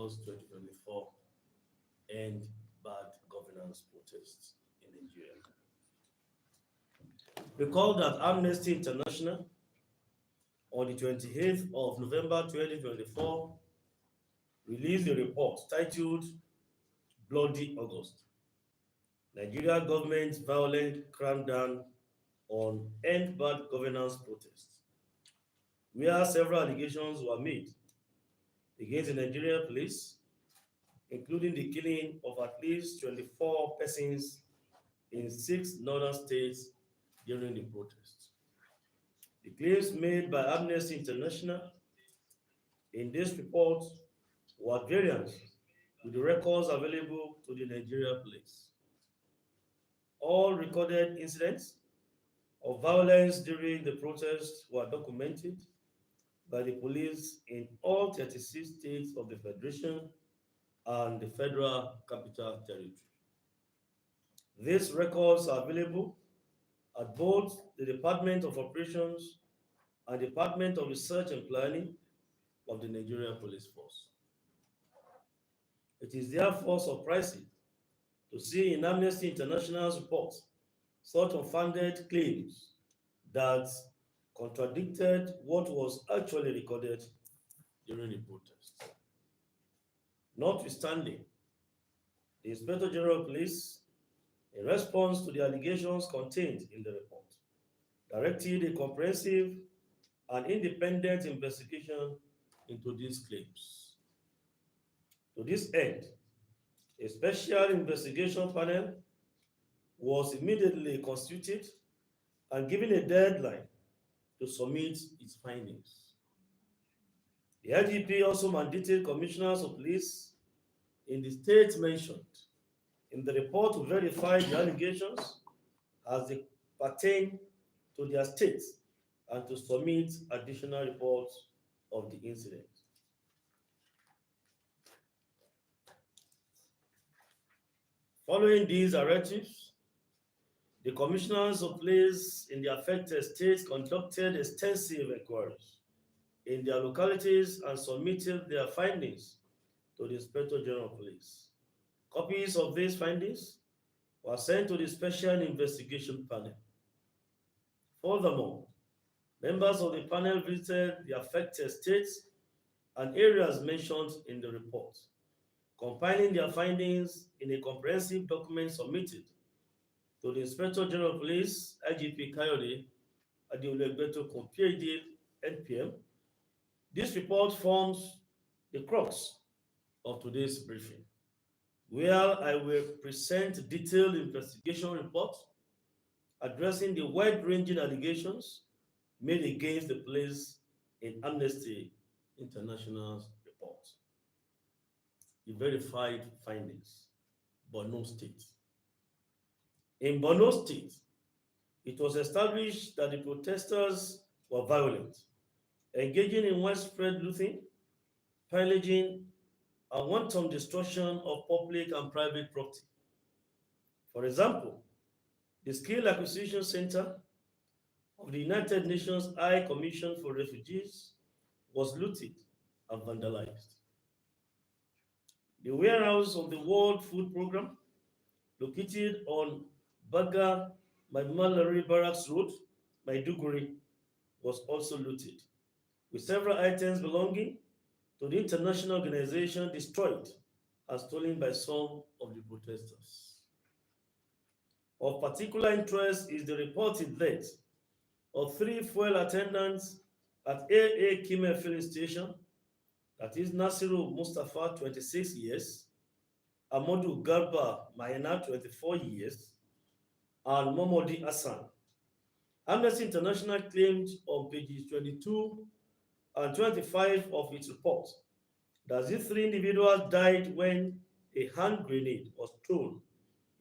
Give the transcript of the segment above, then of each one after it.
August 2024, End Bad Governance protests in Nigeria. Recall that Amnesty International on the 28th of November 2024 released a report titled Bloody August: Nigeria government's violent crackdown on End Bad Governance protests, where several allegations were made against the Nigerian police, including the killing of at least 24 persons in 6 northern states during the protests. The claims made by Amnesty International in this report were at variance with the records available to the Nigeria police. All recorded incidents of violence during the protests were documented by the police in all 36 states of the Federation and the Federal Capital Territory. These records are available at both the Department of Operations and Department of Research and Planning of the Nigerian Police Force. It is therefore surprising to see in Amnesty International's report such unfounded claims that contradicted what was actually recorded during the protest. Notwithstanding, the Inspector General of Police, in response to the allegations contained in the report, directed a comprehensive and independent investigation into these claims. To this end, a special investigation panel was immediately constituted and given a deadline to submit its findings. The IGP also mandated commissioners of police in the states mentioned in the report to verify the allegations as they pertain to their states and to submit additional reports of the incident. Following these directives, the commissioners of police in the affected states conducted extensive inquiries in their localities and submitted their findings to the Inspector General of Police. Copies of these findings were sent to the Special Investigation Panel. Furthermore, members of the panel visited the affected states and areas mentioned in the report, compiling their findings in a comprehensive document submitted to the Inspector General of Police, IGP Kayode Adeolegbeto PhD, NPM. This report forms the crux of today's briefing, where I will present a detailed investigation report addressing the wide-ranging allegations made against the police in Amnesty International's report. The verified findings, Borno State. In Borno State, it was established that the protesters were violent, engaging in widespread looting, pillaging, and wanton destruction of public and private property. For example, the Skill Acquisition Center of the United Nations High Commission for Refugees was looted and vandalized. The warehouse of the World Food Programme, located on Baga Maimalari Barracks Road, Maiduguri, was also looted, with several items belonging to the international organization destroyed and stolen by some of the protesters. Of particular interest is the reported death of 3 fuel attendants at AA Kime filling station, that is Nasiru Mustafa, 26 years, Amadou Garba Mayena, 24 years, and Momodi Hassan. Amnesty International claimed on pages 22 and 25 of its report that these 3 individuals died when a hand grenade was thrown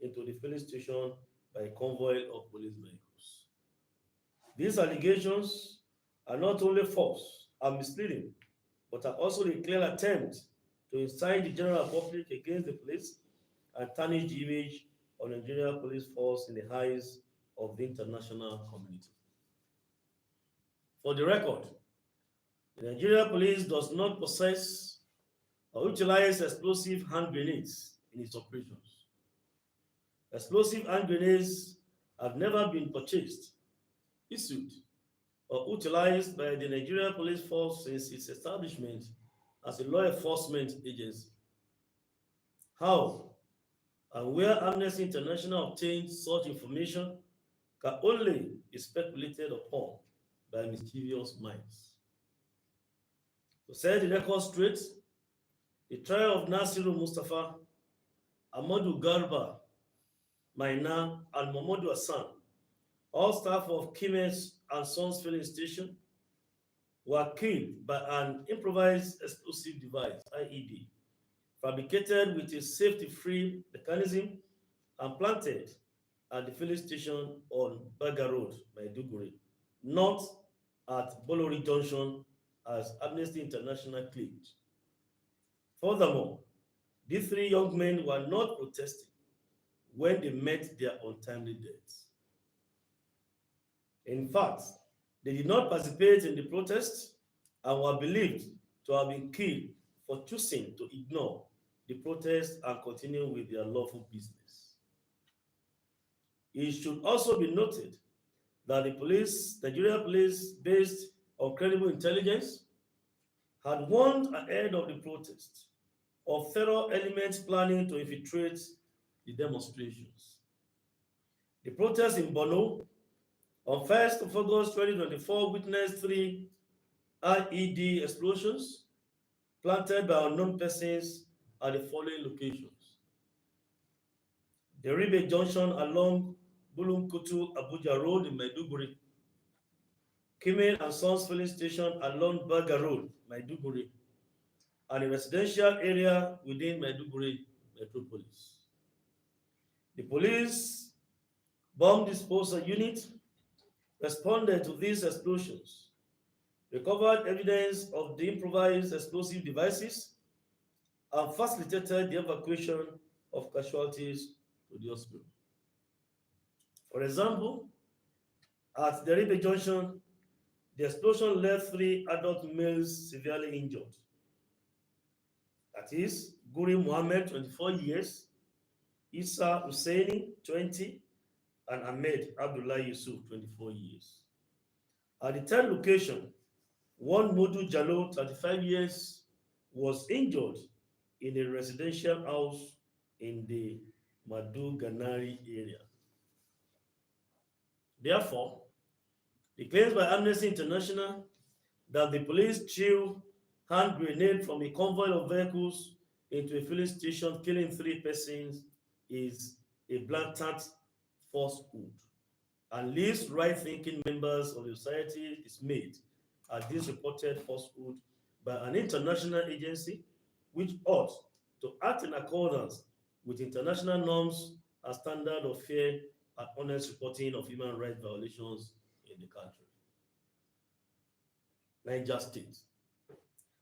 into the filling station by a convoy of police vehicles. These allegations are not only false and misleading, but are also a clear attempt to incite the general public against the police and tarnish the image of the Nigerian police force in the eyes of the international community. For the record, the Nigerian police does not possess or utilized explosive hand grenades in its operations. Explosive hand grenades have never been purchased, issued, or utilized by the Nigeria Police Force since its establishment as a law enforcement agency. How and where Amnesty International obtained such information can only be speculated upon by mischievous minds. To set the record straight, the trial of Nasiru Mustafa, Ahmadu Garba, Maina, and Momodu Hassan, all staff of Kimes and Sons filling station, were killed by an improvised explosive device, IED, fabricated with a safety-free mechanism and planted at the filling station on Baga Road, Maiduguri, not at Bolori Junction, as Amnesty International claimed. Furthermore, these three young men were not protesting when they met their untimely deaths. In fact, they did not participate in the protest and were believed to have been killed for choosing to ignore the protest and continue with their lawful business. It should also be noted that the police, Nigeria police, based on credible intelligence, had warned ahead of the protest of federal elements planning to infiltrate the demonstrations. The protest in Borno on 1st of August 2024 witnessed three IED explosions planted by unknown persons at the following locations: the Ribe Junction along Bulunkutu Abuja Road in Maiduguri, Kimen and Sons filling station along Baga Road, Maiduguri, and a residential area within Maiduguri metropolis. The police bomb disposal unit responded to these explosions, recovered evidence of the improvised explosive devices, and facilitated the evacuation of casualties to the hospital. For example, at the Ribe Junction, the explosion left three adult males severely injured. That is, Guri Mohammed, 24 years, Isa Husseini, 20, and Ahmed Abdullah Yusuf, 24 years. At the third location, one Modu Jalo, 35 years, was injured in a residential house in the Madu Ganari area. Therefore, the claims by Amnesty International that the police threw hand grenade from a convoy of vehicles into a filling station, killing three persons, is a blatant falsehood and leaves right-thinking members of the society dismayed at this reported falsehood by an international agency which ought to act in accordance with international norms and standard of fair and honest reporting of human rights violations in the country. Niger State.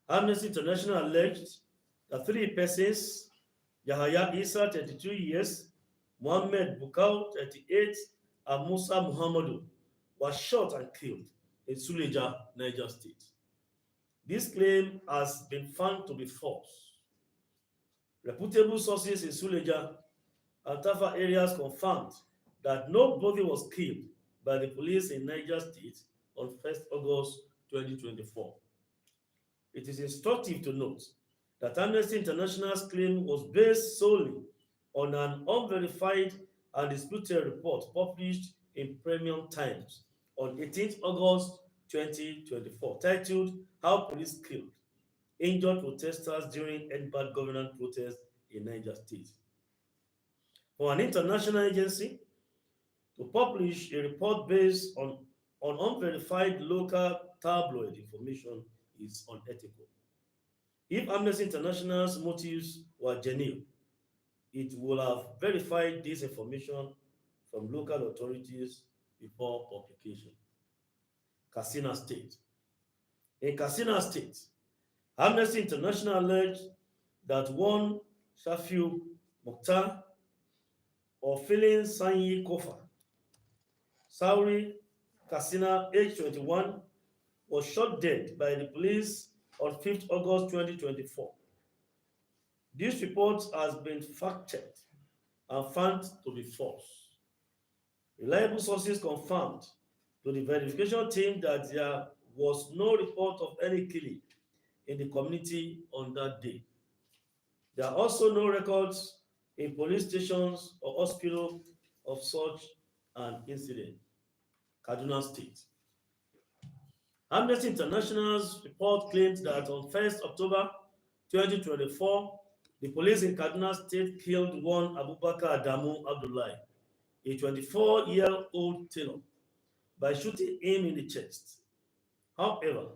Amnesty International alleged that three persons, Yahaya Isa, 32 years, Mohammed Bukau, 38, and Musa Muhammadu, were shot and killed in Suleja, Niger State. This claim has been found to be false. Reputable sources in Suleja and Tafa areas confirmed that nobody was killed by the police in Niger State on 1st August 2024. It is instructive to note that Amnesty International's claim was based solely on an unverified and disputed report published in Premium Times on 18th August 2024, titled "How Police Killed Injured Protesters During End-Bad Governance Protests in Niger State." For an international agency to publish a report based on unverified local tabloid information is unethical. If Amnesty International's motives were genuine, it would have verified this information from local authorities before publication. Katsina State. In Katsina State, Amnesty International alleged that one Shafiu Mokhtar or Filin Sanyi Kofa, Sauri Katsina, age 21, was shot dead by the police on 5th August 2024 This report has been fact-checked and found to be false. Reliable sources confirmed to the verification team that there was no report of any killing in the community on that day. There are also no records in police stations or hospitals of such an incident. Kaduna State. Amnesty International's report claims that on 1st October 2024, the police in Kaduna State killed one Abubakar Adamu Abdullahi, a 24-year-old tailor, by shooting him in the chest. However,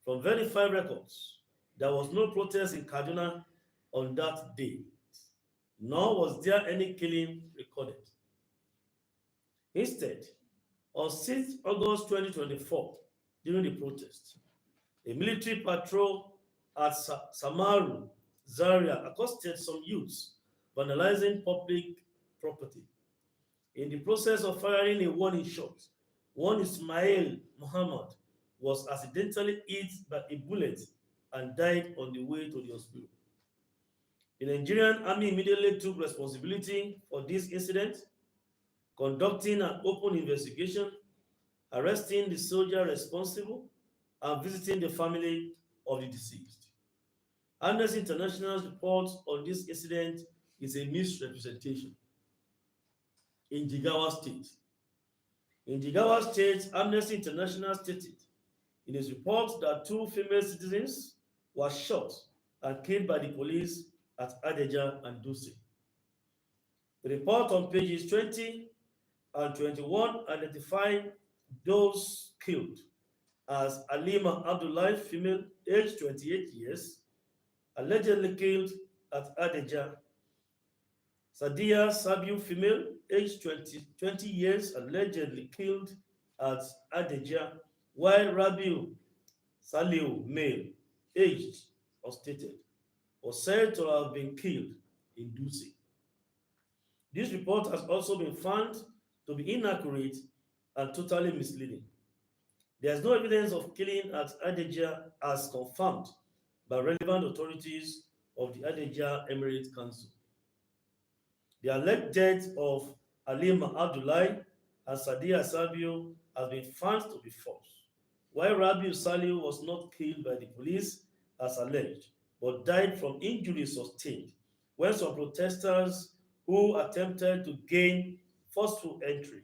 from verified records, there was no protest in Kaduna on that day, nor was there any killing recorded. Instead, on 6th August 2024, during the protest, a military patrol at Samaru, Zaria, accosted some youths vandalizing public property. In the process of firing a warning shot, one Ismail Muhammad was accidentally hit by a bullet and died on the way to the hospital. The Nigerian army immediately took responsibility for this incident, conducting an open investigation, arresting the soldier responsible, and visiting the family of the deceased. Amnesty International's report on this incident is a misrepresentation. In Jigawa State, Amnesty International stated in its report that two female citizens were shot and killed by the police at Adeja and Dutse. The report on pages 20 and 21 identify those killed as Alima Abdullahi, female, aged 28 years, allegedly killed at Adeja; Sadia Sabiu, female, aged 20 years, allegedly killed at Adeja; while Rabiu Saliu, male, aged or stated, was said to have been killed in Dutse. This report has also been found to be inaccurate and totally misleading. There is no evidence of killing at Adeja as confirmed by relevant authorities of the Adeja Emirate Council. The alleged death of Alima Abdullahi and Sadia Sabio has been found to be false, while Rabiu Saliu was not killed by the police as alleged, but died from injuries sustained when some protesters who attempted to gain forceful entry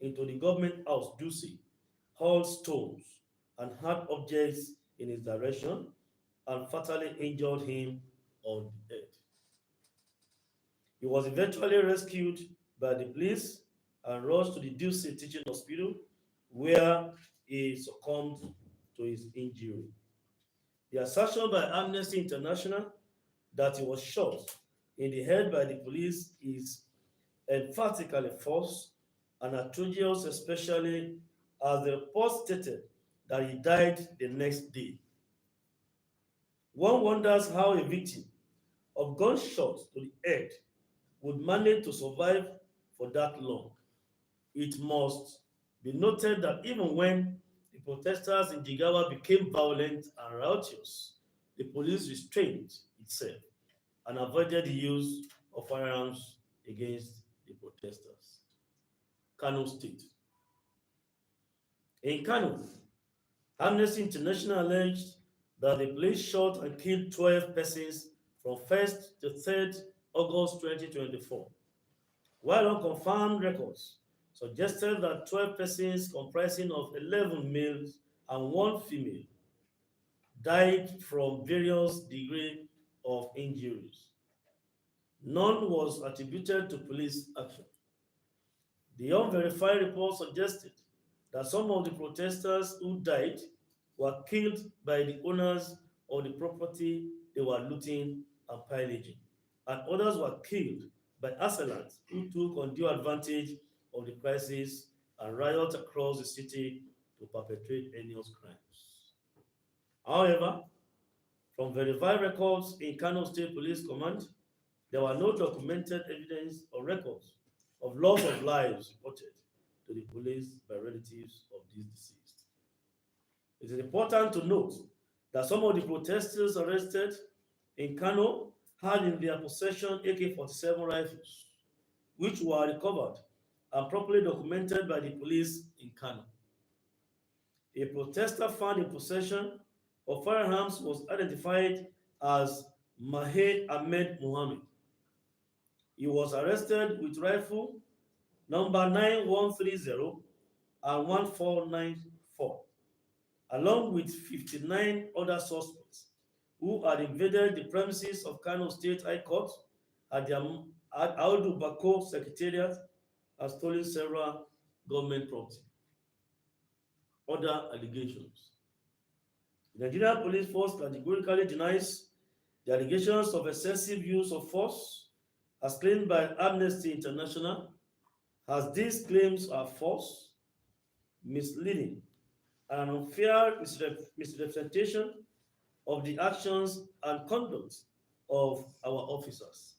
into the government house, Dutse, hurled stones and hard objects in his direction and fatally injured him on the head. He was eventually rescued by the police and rushed to the Dutse Teaching Hospital, where he succumbed to his injury. The assertion by Amnesty International that he was shot in the head by the police is emphatically false and atrocious, especially as the report stated that he died the next day. One wonders how a victim of gunshots to the head would manage to survive for that long. It must be noted that even when the protesters in Jigawa became violent and riotous, the police restrained itself and avoided the use of firearms against the protesters. Kano State. In Kano, Amnesty International alleged that the police shot and killed 12 persons from 1st to 3rd August 2024, while unconfirmed records suggested that 12 persons comprising of 11 males and 1 female died from various degrees of injuries. None was attributed to police action. The unverified report suggested that some of the protesters who died were killed by the owners of the property they were looting and pillaging, and others were killed by assailants who took undue advantage of the crisis and riot across the city to perpetrate heinous crimes. However, from verified records in Kano State Police Command, there were no documented evidence or records of loss of lives reported to the police by relatives of these deceased. It is important to note that some of the protesters arrested in Kano had in their possession AK-47 rifles, which were recovered and properly documented by the police in Kano. A protester found in possession of firearms was identified as Mahe Ahmed Mohammed. He was arrested with rifle number 9130 and 1494, along with 59 other suspects who had invaded the premises of Kano State High Court at the Audu Bako Secretariat and stolen several government property. Other allegations. The Nigerian Police Force categorically denies the allegations of excessive use of force as claimed by Amnesty International, as these claims are false, misleading, and an unfair misrepresentation of the actions and conduct of our officers.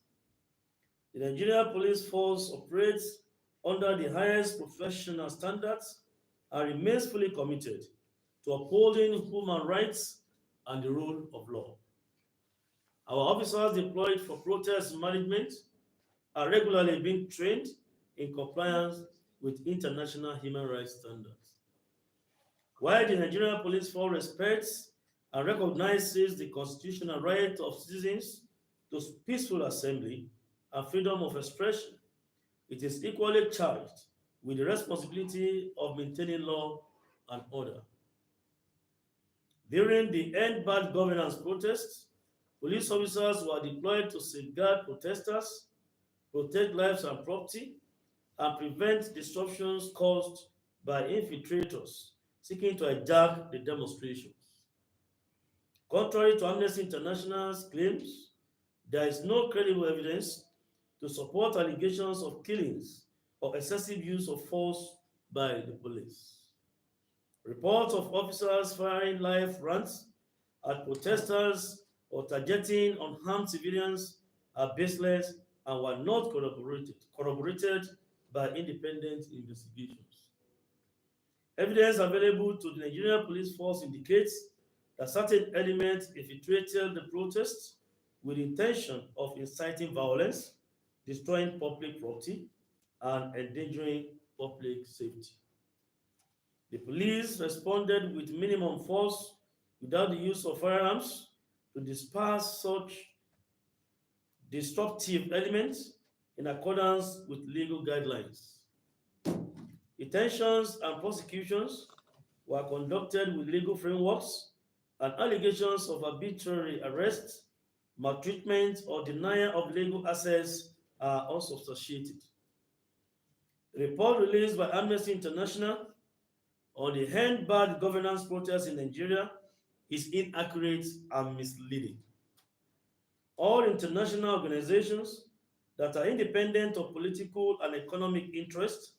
The Nigerian Police Force operates under the highest professional standards and remains fully committed to upholding human rights and the rule of law. Our officers deployed for protest management are regularly being trained in compliance with international human rights standards. While the Nigerian Police Force respects and recognizes the constitutional right of citizens to peaceful assembly and freedom of expression, it is equally charged with the responsibility of maintaining law and order. During the End Bad Governance protests, police officers were deployed to safeguard protesters, protect lives and property, and prevent disruptions caused by infiltrators seeking to hijack the demonstrations. Contrary to Amnesty International's claims, there is no credible evidence to support allegations of killings or excessive use of force by the police. Reports of officers firing live rounds at protesters or targeting unarmed civilians are baseless and were not corroborated by independent investigations. Evidence available to the Nigerian Police Force indicates that certain elements infiltrated the protests with the intention of inciting violence, destroying public property, and endangering public safety. The police responded with minimum force without the use of firearms to disperse such disruptive elements in accordance with legal guidelines. Detentions and prosecutions were conducted with legal frameworks, and allegations of arbitrary arrest, maltreatment, or denial of legal access are unsubstantiated. The report released by Amnesty International on the End Bad Governance protests in Nigeria is inaccurate and misleading. All international organizations that are independent of political and economic interests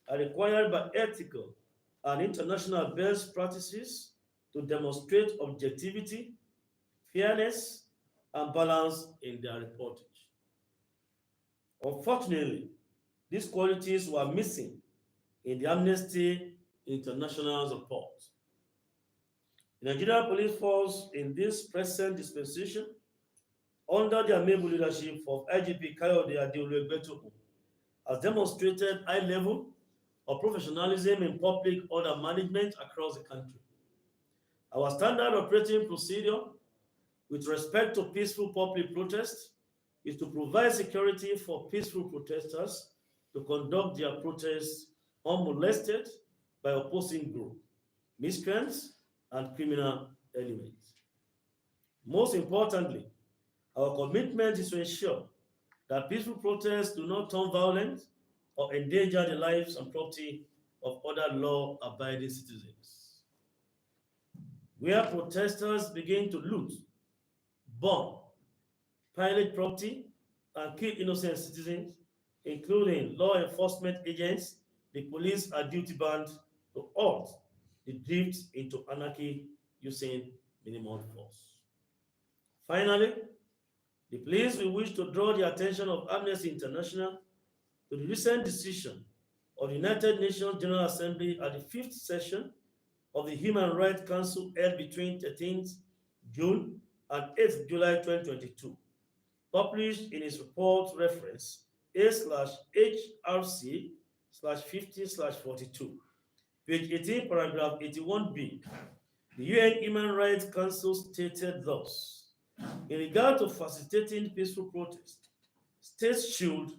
are required by ethical and international best practices to demonstrate objectivity, fairness, and balance in their reporting. Unfortunately, these qualities were missing in the Amnesty International's report. The Nigerian Police Force in this present dispensation, under the amiable leadership of IGP Kayode Adeolu, has demonstrated high level of professionalism in public order management across the country. Our standard operating procedure with respect to peaceful public protest is to provide security for peaceful protesters to conduct their protests unmolested by opposing groups, miscreants, and criminal elements. Most importantly, our commitment is to ensure that peaceful protests do not turn violent or endanger the lives and property of other law-abiding citizens. Where protesters begin to loot, burn, pillage property, and kill innocent citizens, including law enforcement agents, the police are duty-bound to halt the drift into anarchy using minimum force. Finally, the police will wish to draw the attention of Amnesty International to the recent decision of the United Nations General Assembly at the fifth session of the Human Rights Council held between 13th June and 8th July 2022, published in its report reference A/HRC/50/42, page 18, paragraph 81B. The UN Human Rights Council stated thus: in regard to facilitating peaceful protest, states should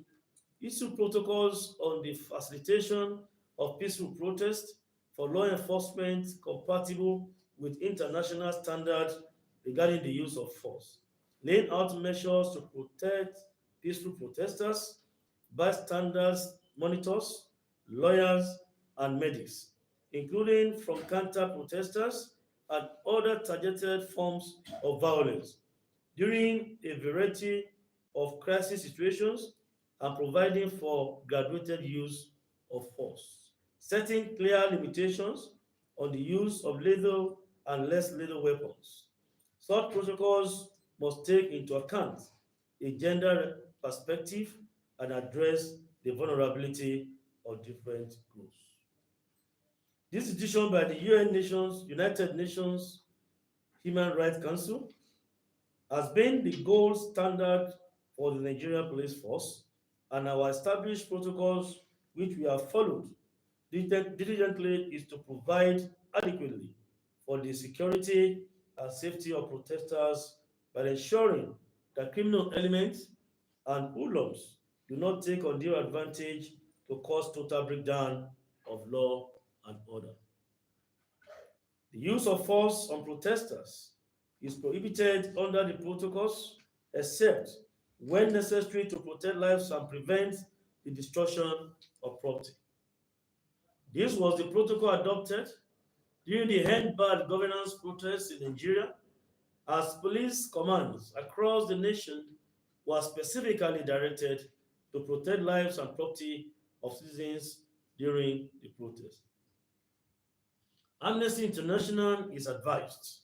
issue protocols on the facilitation of peaceful protest for law enforcement compatible with international standards regarding the use of force, laying out measures to protect peaceful protesters, bystanders, monitors, lawyers, and medics, including from counter-protesters and other targeted forms of violence during a variety of crisis situations and providing for graduated use of force, setting clear limitations on the use of lethal and less lethal weapons. Such protocols must take into account a gender perspective and address the vulnerability of different groups. This decision by the United Nations Human Rights Council has been the gold standard for the Nigerian police force, and our established protocols, which we have followed diligently, is to provide adequately for the security and safety of protesters by ensuring that criminal elements and hoodlums do not take undue advantage to cause total breakdown of law and order. The use of force on protesters is prohibited under the protocols except when necessary to protect lives and prevent the destruction of property. This was the protocol adopted during the End Bad Governance protests in Nigeria, as police commands across the nation were specifically directed to protect lives and property of citizens during the protest. Amnesty International is advised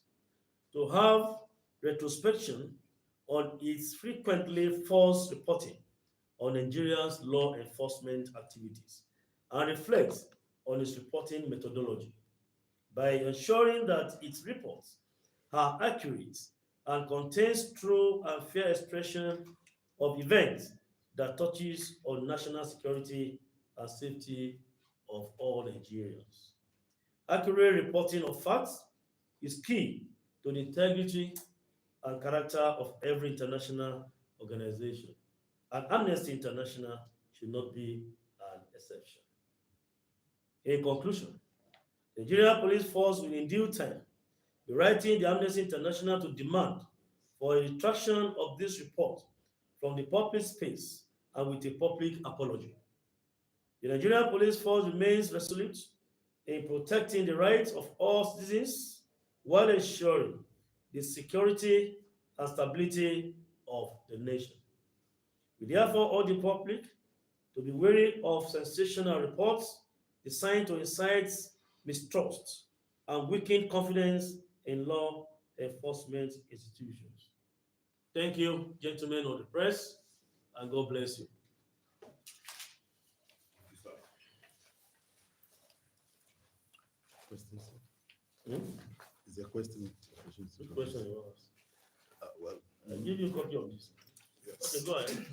to have retrospection on its frequently false reporting on Nigeria's law enforcement activities and reflect on its reporting methodology by ensuring that its reports are accurate and contains true and fair expression of events that touches on national security and safety of all Nigerians. Accurate reporting of facts is key to the integrity and character of every international organization, and Amnesty International should not be an exception. In conclusion, the Nigerian Police Force will in due time be writing the Amnesty International to demand for a retraction of this report from the public space and with a public apology. The Nigerian Police Force remains resolute in protecting the rights of all citizens while ensuring the security and stability of the nation. We therefore urge the public to be wary of sensational reports designed to incite mistrust and weaken confidence in law enforcement institutions. Thank you, gentlemen of the press, and God bless you. Questions? Hmm? Is there a question? Good question you asked. Well, I'll give you a copy of this. yes. Okay, go ahead.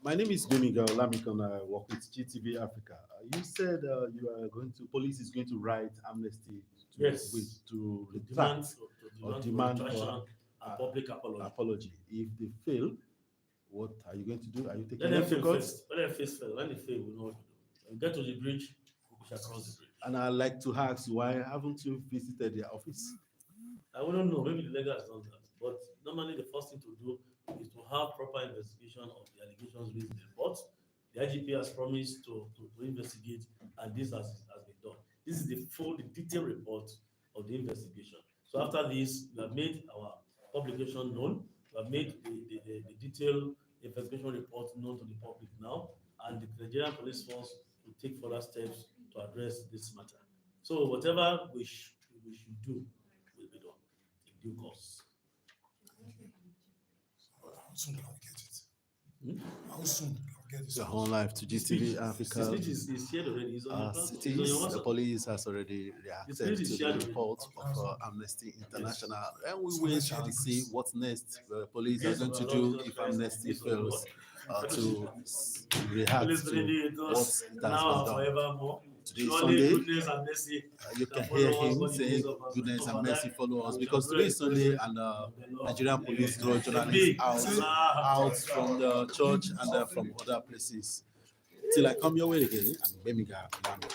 My name is Domingo Lamikon. I work with GTV Africa. You said you are going to, police is going to write amnesty to, Yes. to Demand, retract to demand retraction or and public apology. apology. If they fail, what are you going to do? Are you taking Let them them to fail court? first. Let them face first. When they fail, we know what to do. When we get to the bridge, we shall cross the bridge. And I'd like to ask, why haven't you visited their office? I wouldn't know. Maybe the legal has done that. But normally, the first thing to do is to have proper investigation of the allegations raised in the report. The IGP has promised to investigate, and this has been done. This is the full, the detailed report of the investigation. So after this, we have made our publication known. We have made the detailed investigation report known to the public now, and the Nigerian Police Force will take further steps to address this matter. So whatever we should do will be done in due course. How soon can we get it? Hmm? How soon can Your whole life to The speech, GTV the Africa. speech is shared already. It's on your platform. It's on Cities, your the WhatsApp. police has already The speech reacted is to shared the already. report of Amnesty International, and we So wait let's share and the see grace. what next the police are Grace going of to our Lord do Jesus if Christ, and the Amnesty peace of fails God, to Holy react Spirit to be with what us it has now been and done. forevermore. Today is Surely Sunday. goodness and mercy You shall can hear follow us him all the saying days of goodness our and life. mercy follow us We shall because dwell today in is the Sunday presence and of the Lord. Nigerian police draw journalists Me. out from the church and from other places. Till I come your way again, and Bemiga Lami.